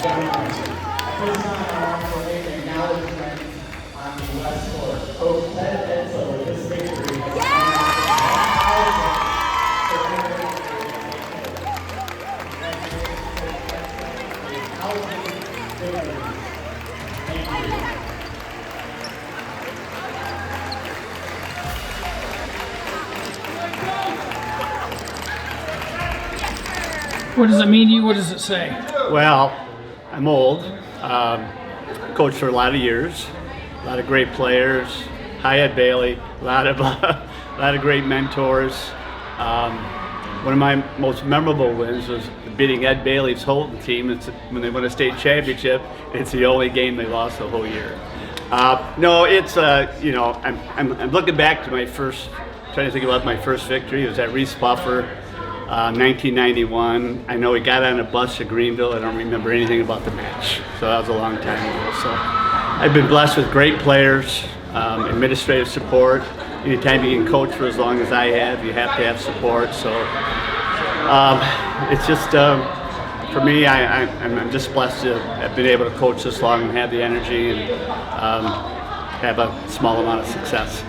This time I want to make acknowledgement on the West Court. Coach Ted Edsall with this victory What does it mean to you? What does it say? Well, I'm old. Coached for a lot of years, a lot of great players. Hi, Ed Bailey. A lot of great mentors. One of my most memorable wins was beating Ed Bailey's Holton team. It's when they won a state championship. It's the only game they lost the whole year. No, it's I'm looking back to my first. Trying to think about my first victory. It was at Reese Puffer. 1991. I know we got on a bus to Greenville. I don't remember anything about the match, so that was a long time ago. So I've been blessed with great players, administrative support. Anytime you can coach for as long as I have, you have to have support. So it's just for me. I'm just blessed to have been able to coach this long and have the energy and have a small amount of success.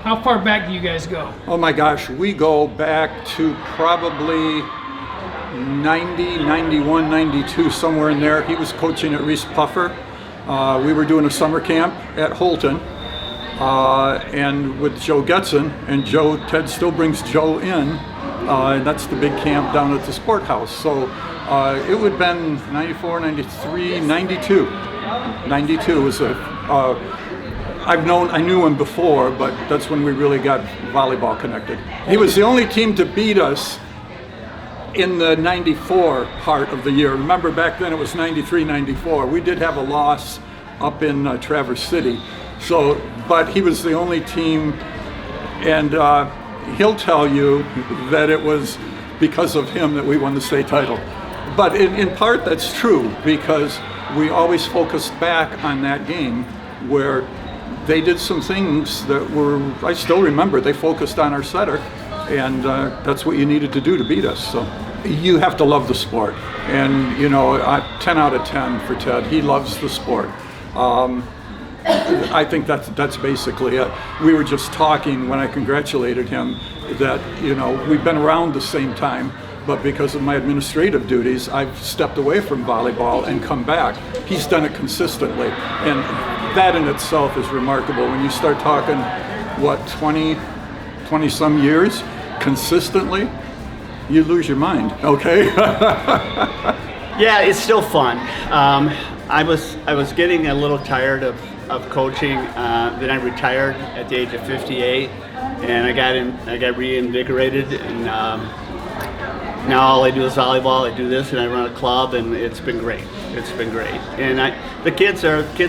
How far back do you guys go? Oh my gosh, we go back to probably 90, 91, 92, somewhere in there. He was coaching at Reese Puffer. We were doing a summer camp at Holton and with Joe Getson, and Ted still brings Joe in, and that's the big camp down at the Sport House. So it would have been 94, 93, 92. 92 was I knew him before, but that's when we really got volleyball connected. He was the only team to beat us in the 94 part of the year. Remember back then it was 93, 94. We did have a loss up in Traverse City. So, but he was the only team, and he'll tell you that it was because of him that we won the state title. But in part that's true, because we always focused back on that game where they did some things that were, I still remember, they focused on our setter, and that's what you needed to do to beat us. So you have to love the sport. And 10 out of 10 for Ted. He loves the sport. I think that's basically it. We were just talking when I congratulated him that, we've been around the same time, but because of my administrative duties, I've stepped away from volleyball and come back. He's done it consistently. And that in itself is remarkable. When you start talking, 20 some years consistently, you lose your mind, okay? Yeah, it's still fun. I was getting a little tired of coaching. Then I retired at the age of 58, and I got reinvigorated, and now all I do is volleyball. I do this, and I run a club, and it's been great. It's been great, and the kids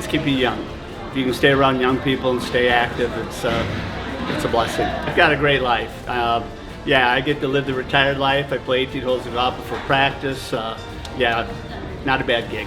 keep you young. If you can stay around young people and stay active, it's a blessing. I've got a great life. I get to live the retired life. I play 18 holes of golf before practice. Not a bad gig.